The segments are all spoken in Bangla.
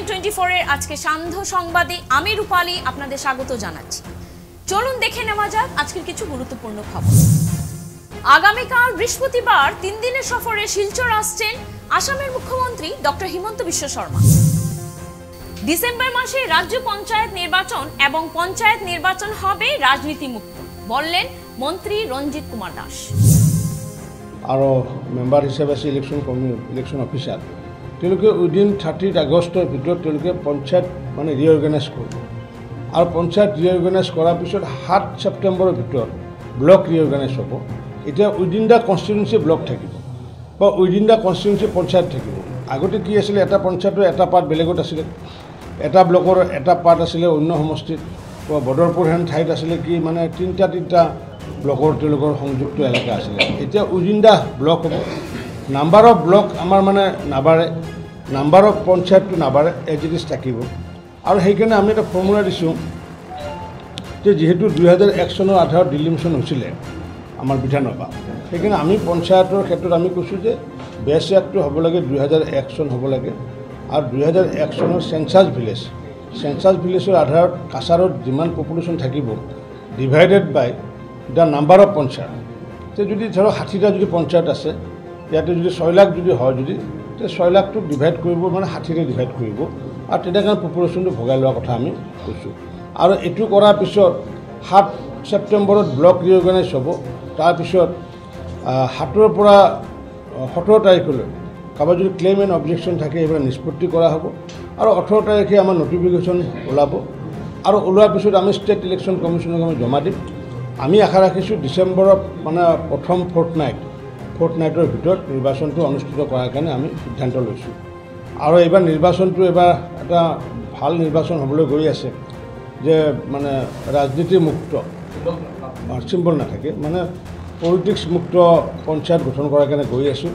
IN24 এর আজকে সান্ধ্য সংবাদে আমি রূপালী আপনাদের স্বাগত জানাচ্ছি। চলুন দেখে নেওয়া যাক আজকের কিছু গুরুত্বপূর্ণ খবর। আগামীকাল বৃহস্পতিবার 3 দিনের সফরে শিলচর আসছেন আসামের মুখ্যমন্ত্রী ডক্টর হিমন্ত বিশ্ব শর্মা। ডিসেম্বর মাসে রাজ্য পঞ্চায়েত নির্বাচন এবং পঞ্চায়েত নির্বাচন হবে রাজনীতি মুক্ত বললেন মন্ত্রী রঞ্জিত কুমার দাস। আৰু মেম্বাৰ হিচাপে আছে ইলেকশ্যন অফিচাৰ, তেওঁলোকে উইদিন 30 আগষ্টৰ ভিতৰত তেওঁলোকে পঞ্চায়ত মানে ৰিঅৰ্গেনাইজ কৰিব আৰু পঞ্চায়ত ৰিঅৰ্গেনাইজ কৰাৰ পিছত 7 ছেপ্টেম্বৰৰ ভিতৰত ব্লক ৰিঅৰ্গেনাইজ হ'ব। এতিয়া উইদিন দ্য কনষ্টিটুৱেঞ্চি ব্লক থাকিব বা উইদিন দ্য কনষ্টিটুৱেঞ্চি পঞ্চায়ত থাকিব। আগতে কি আছিলে, এটা পঞ্চায়তৰ এটা পাৰ্ট বেলেগত আছিলে, এটা ব্লকৰ এটা পাৰ্ট আছিলে অন্য সমষ্টিত, বদৰপুৰ হেন ঠাইত আছিলে কি মানে তিনিটা ব্লকৰ তেওঁলোকৰ সংযুক্ত এলেকা আছিলে। এতিয়া উইদিন দ্য ব্লক হ'ব। নাম্বাৰ অফ ব্লক আমাৰ মানে নাবাঢ়ে, নাম্বাৰ অফ পঞ্চায়তটো নাবাঢ়ে, এজ ইট ইজ থাকিব। আৰু সেইকাৰণে আমি এটা ফৰ্মুলা দিছোঁ যে যিহেতু 2001 চনৰ আধাৰত ডিলিমিশ্যন হৈছিলে আমাৰ বিধানসভা, সেইকাৰণে আমি পঞ্চায়তৰ ক্ষেত্ৰত আমি কৈছোঁ যে বেছ ইয়াৰটো হ'ব লাগে 2001 চন হ'ব লাগে। আৰু 2001 চনৰ চেঞ্চাছ ভিলেজৰ আধাৰত কাছাৰত যিমান পপুলেশ্যন থাকিব divided by the number of panchayat. যদি ধৰক 60টা যদি পঞ্চায়ত আছে, ইয়াতে যদি 6 লাখ যদি হয়, যদি 6 লাখটোক ডিভাইড কৰিব মানে 60ৰে ডিভাইড কৰিব আৰু তেনেকৈ পপুলেশ্যনটো ভগাই লোৱাৰ কথা আমি কৈছোঁ। আৰু এইটো কৰাৰ পিছত 7 ছেপ্টেম্বৰত ব্লক ৰিঅৰ্গেনাইজ হ'ব। তাৰপিছত 7ৰ পৰা 17 তাৰিখলৈ কাৰোবাৰ যদি ক্লেইম এণ্ড অবজেকশ্যন থাকে এইবিলাক নিষ্পত্তি কৰা হ'ব। আৰু 18 তাৰিখে আমাৰ নটিফিকেশ্যন ওলাব আৰু ওলোৱাৰ পিছত আমি ষ্টেট ইলেকশ্যন কমিশ্যনক আমি জমা দিম। আমি আশা ৰাখিছোঁ ডিচেম্বৰৰ মানে প্ৰথম ফৰ্টনাইটৰ ভিতৰত নিৰ্বাচনটো অনুষ্ঠিত কৰাৰ কাৰণে আমি সিদ্ধান্ত লৈছোঁ। আৰু এইবাৰ নিৰ্বাচনটো এটা ভাল নিৰ্বাচন হ'বলৈ গৈ আছে, যে মানে ৰাজনীতি মুক্ত, চিম্বল নাথাকে, মানে পলিটিক্স মুক্ত পঞ্চায়ত গঠন কৰাৰ কাৰণে গৈ আছোঁ।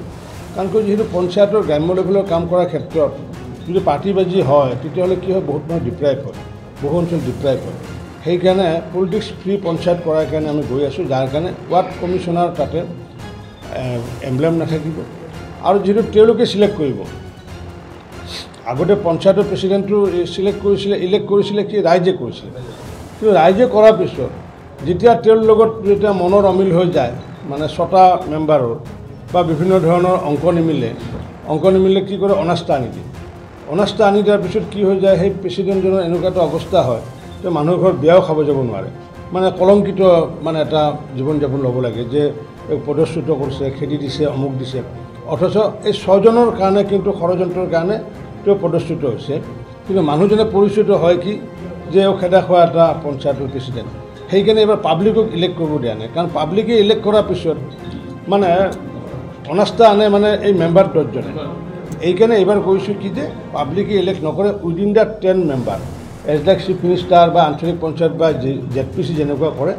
কাৰণ যিহেতু পঞ্চায়তৰ গ্ৰাম্য লেভেলৰ কাম কৰাৰ ক্ষেত্ৰত যদি পাৰ্টিবাজি হয় তেতিয়াহ'লে কি হয়, বহুত মানুহ ডিপ্ৰাইভ হয়, বহু অঞ্চল ডিপ্ৰাইভ হয়। সেইকাৰণে পলিটিক্স ফ্ৰী পঞ্চায়ত কৰাৰ কাৰণে আমি গৈ আছোঁ, যাৰ কাৰণে ৱাৰ্ড কমিশ্যনাৰ তাতে এমব্লেম নাথাকিব। আৰু যিহেতু তেওঁলোকে চিলেক্ট কৰিব, আগতে পঞ্চায়তৰ প্ৰেচিডেণ্টটো ইলেক্ট কৰিছিলে কি ৰাইজে কৰিছিলে, কিন্তু ৰাইজে কৰাৰ পিছত যেতিয়া তেওঁৰ লগত যেতিয়া মনৰ অমিল হৈ যায়, মানে 6টা মেম্বাৰৰ বা বিভিন্ন ধৰণৰ অংক নিমিলে কি কৰে, অনাস্থা আনি দিয়ে। অনাস্থা আনি দিয়াৰ পিছত কি হৈ যায়, সেই প্ৰেচিডেণ্টজনৰ এনেকুৱা এটা অৱস্থা হয় যে মানুহৰ ঘৰত বিয়াও খাব যাব নোৱাৰে, মানে কলংকিত মানে এটা জীৱন যাপন ল'ব লাগে যে পদচ্যুত কৰিছে, খেদি দিছে, অমুক দিছে। অথচ এই 6জনৰ কাৰণে কিন্তু ষড়যন্ত্ৰৰ কাৰণে তেওঁ পদচ্যুত হৈছে, কিন্তু মানুহজনে পৰিচিত হয় কি যে খেদা খোৱা এটা পঞ্চায়তৰ প্ৰেচিডেণ্ট। সেইকাৰণে এইবাৰ পাব্লিকক ইলেক্ট কৰিব দিয়া নাই, কাৰণ পাব্লিকে ইলেক্ট কৰাৰ পিছত মানে অনাস্থা আনে মানে এই মেম্বাৰ 10জনে। এইকাৰণে এইবাৰ কৈছোঁ কি যে পাব্লিকে ইলেক্ট নকৰে, within the 10 member as like chief minister বা আঞ্চলিক পঞ্চায়ত বা ZPC যেনেকুৱা কৰে,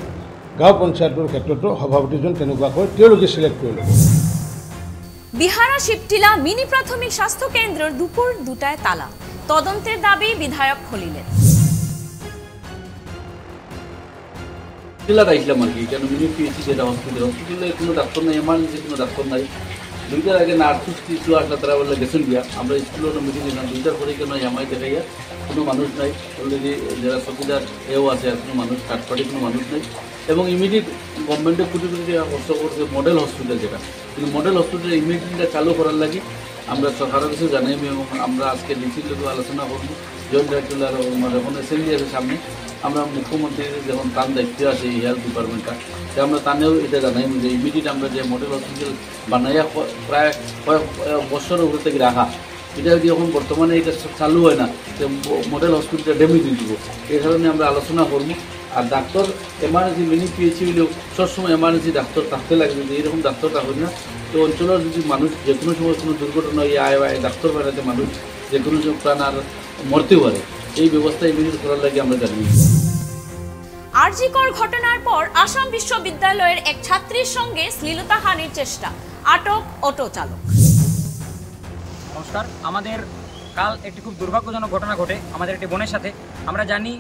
গাঁও পঞ্চায়তৰ ক্ষেত্ৰতো সভাপতিজন তেনেকুৱা কৰে, তেওঁলোকে চিলেক্ট কৰি ল'ব। বিহারা শিবটিলা মিনি প্রাথমিক স্বাস্থ্য কেন্দ্রের দুপুর 2টায় তালা, তদন্তের দাবি বিধায়ক খলিলের। জেলাতে আসলাম আর কি, কেন মিনি পিএইচসি যেটা হসপিটালে কোনো ডাক্তার নাই, এমার্জেন্সি কোনো ডাক্তার নাই। 2টার আগে নার্স কিছু আসলে তারা বললে গেছেন গিয়া, আমরা স্কুলের মিটিং নিলাম। 2টার পরে কেন এমআই দেখাইয়া কোনো মানুষ নাই, অলরেডি যারা চকিদার এও আছে আর কোনো মানুষ, থার্ড পার্টি কোনো মানুষ নেই। এবং ইমিডিয়েট গভর্নমেন্টে কোটি খরচ করছে মডেল হসপিটাল, যেটা কিন্তু মডেল হসপিটাল ইমিডিয়েটটা চালু করার লাগে আমরা সরকারের কাছে জানাই। এবং আমরা আজকে লিখিত আলোচনা করবো জয়েন্ট ডাইরেক্টর যখন অ্যাসেম্বলি আছে সামনে, আমরা মুখ্যমন্ত্রীর যখন তার দায়িত্বে আছে এই হেলথ ডিপার্টমেন্টটা, আমরা তানেও এটা জানাই যে ইমিডিয়েট আমরা যে মডেল হসপিটাল বানাইয়া প্রায় কয়েক বছরের উপরে থেকে রাখা, এটা যদি এখন বর্তমানে এটা চালু হয় না, মডেল হসপিটালটা ড্যামেজ দিয়ে দিব। এই কারণে আমরা আলোচনা করবো। আর ডাক্তার এমার্জেন্সি মিনি পিএইচসি হলেও সবসময় এমার্জেন্সি ডাক্তার থাকতে লাগবে, যে এইরকম ডাক্তার থাকবে না। তো অঞ্চলের যদি মানুষ যে কোনো সময় কোনো দুর্ঘটনা হয়ে আয় ডাক্তার বাড়াতে মানুষ যে কোনো সময় প্রাণ আর মরতেও পারে, এই ব্যবস্থা ইমিডিয়েট করার লাগে আমরা জানি। আরজিকর ঘটনার পর আসাম বিশ্ববিদ্যালয়ের এক ছাত্রীর সঙ্গে শ্লীলতাহানির চেষ্টা, আটক অটো চালক। নমস্কার, আমাদের কাল একটি খুব দুর্ভাগ্যজনক ঘটনা ঘটে আমাদের একটি বোনের সাথে। আমরা জানি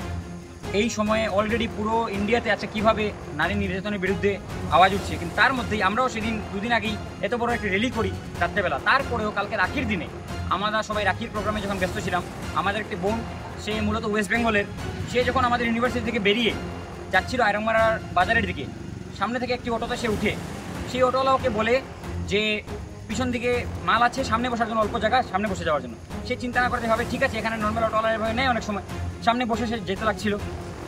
এই সময়ে অলরেডি পুরো ইন্ডিয়াতে আছে কিভাবে নারী নির্যাতনের বিরুদ্ধে আওয়াজ উঠছে, কিন্তু তার মধ্যেই আমরাও সেদিন 2 দিন আগেই এত বড় একটি র্যালি করি রাত্রেবেলা। তারপরেও কালকে রাখির দিনে আমরা সবাই রাখির প্রোগ্রামে যখন ব্যস্ত ছিলাম, আমাদের একটি বোন, সে মূলত ওয়েস্ট বেঙ্গলের। সে যখন আমাদের ইউনিভার্সিটি থেকে বেরিয়ে যাচ্ছিল আয়রংমারার বাজারের দিকে, সামনে থেকে একটি অটোতে সে উঠে, সেই অটোওয়ালা ওকে বলে যে পিছন দিকে মাল আছে, সামনে বসার জন্য অল্প জায়গা, সামনে বসে যাওয়ার জন্য। সে চিন্তা না করতে হবে ঠিক আছে, এখানে নর্মাল অটোওয়ালা এভাবে নেয় অনেক সময়, সামনে বসে সে যেতে লাগছিল।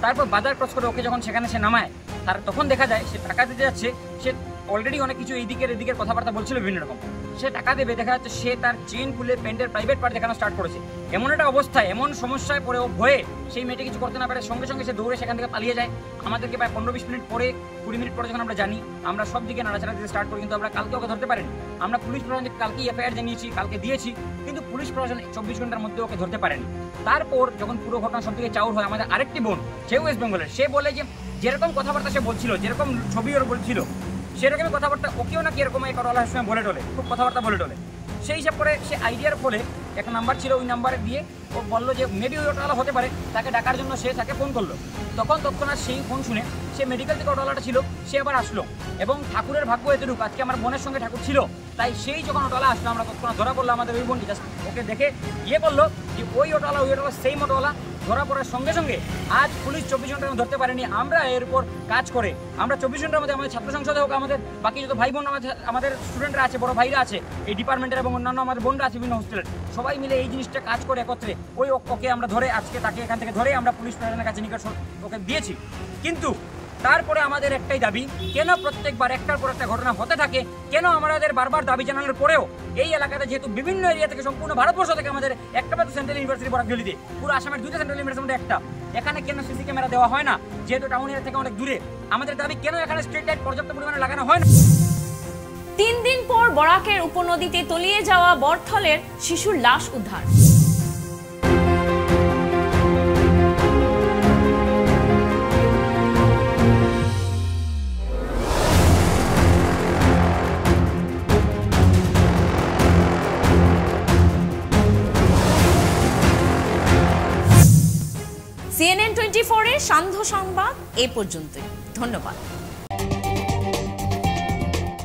তারপর বাজার ক্রস করে ওকে যখন সেখানে সে নামায়, তার তখন দেখা যায় সে টাকা দিতে যাচ্ছে। সে অলরেডি অনেক কিছু এদিকের কথাবার্তা বলছিল বিভিন্ন রকম। সে টাকা দেবে, দেখা যাচ্ছে সে তার চেন খুলে প্যান্টের প্রাইভেট পার্ট দেখানো স্টার্ট করেছে। এমন একটা অবস্থায়, এমন সমস্যায় পড়ে ও ভয়ে সেই মেয়েটি কিছু করতে না পারে, সঙ্গে সঙ্গে সে দৌড়ে সেখান থেকে পালিয়ে যায়। আমাদেরকে প্রায় 15-20 মিনিট পরে, 20 মিনিট পরে যখন আমরা জানি, আমরা সব দিকে নাড়াচাড়া দিতে স্টার্ট করি, কিন্তু আমরা কালকে ওকে ধরতে পারিনি। আমরা পুলিশ প্রশাসনকে কালকে এফআইআর জানিয়েছি, কালকে দিয়েছি, কিন্তু পুলিশ প্রশাসন 24 ঘন্টার মধ্যে ওকে ধরতে পারেনি। তারপর যখন পুরো ঘটনা সব থেকে চাউর হয়, আমাদের আরেকটি বোন, সে ওয়েস্ট বেঙ্গলের, সে বলে যে যেরকম কথাবার্তা সে বলছিল, যেরকম ছবি ওর বলছিল, সেরকমই কথাবার্তা ওকেও নাকি এরকম এই করার সময় বলে টলে, খুব কথাবার্তা বলে টলে। সেই হিসাব করে সে আইডিয়ার ফলে একটা নাম্বার ছিল, ওই নাম্বারে দিয়ে ও বললো যে মেবি ওই অটোওয়ালা হতে পারে, তাকে ডাকার জন্য সে তাকে ফোন করলো। তৎক্ষণাৎ সেই ফোন শুনে সে মেডিকেল থেকে অটোওয়ালাটা ছিল, সে আবার আসলো। এবং ঠাকুরের ভাগ্য এতটুকু, আজকে আমার বোনের সঙ্গে ঠাকুর ছিল, তাই সেই যখন অটোওয়ালা আসলো, আমরা তৎক্ষণাৎ ধরা পড়লো। আমাদের ওই বোনটি জাস্ট ওকে দেখে বললো যে ওই অটোওয়ালা সেই অটোওয়ালা। ধরা পড়ার সঙ্গে সঙ্গে আজ পুলিশ 24 ঘন্টার মধ্যে ধরতে পারেনি। আমরা এর উপর কাজ করে আমরা 24 ঘন্টার মধ্যে আমাদের ছাত্র সংসদে হোক, আমাদের বাকি যত ভাই বোন আমাদের স্টুডেন্টরা আছে, বড় ভাইরা আছে এই ডিপার্টমেন্টের, এবং অন্যান্য আমাদের বোনরা আছে বিভিন্ন হোস্টেলের, সবাই মিলে এই জিনিসটা কাজ করে একত্রে ওকে আমরা ধরে আজকে তাকে এখান থেকে ধরে আমরা পুলিশ প্রশাসনের কাছে নিকট ওকে দিয়েছি। কিন্তু তারপরে আমাদের একটাই দাবি, কেন প্রত্যেকবার একটার পর একটা ঘটনা হতে থাকে, কেন আমাদের বারবার দাবি জানানোর পরেও এই এলাকাতে, যেহেতু বিভিন্ন এরিয়া থেকে সম্পূর্ণ ভারতবর্ষ থেকে আমাদের একটা মাত্র সেন্ট্রাল ইউনিভার্সিটি বরাকজলিতে, পুরো আসামের 2টা সেন্ট্রাল ইউনিভার্সিটির মধ্যে একটা, এখানে কেন সিসি ক্যামেরা দেওয়া হয় না, যেহেতু টাউন এরিয়া থেকে অনেক দূরে? আমাদের দাবি, কেন এখানে স্ট্রিট লাইট পর্যাপ্ত পরিমাণে লাগানো হয় না? 3 দিন পর বরাকের উপনদীতে তলিয়ে যাওয়া বরথলের শিশুর লাশ উদ্ধার। CNN 24 এর সান্ধ্য সংবাদ এ পর্যন্তই। ধন্যবাদ।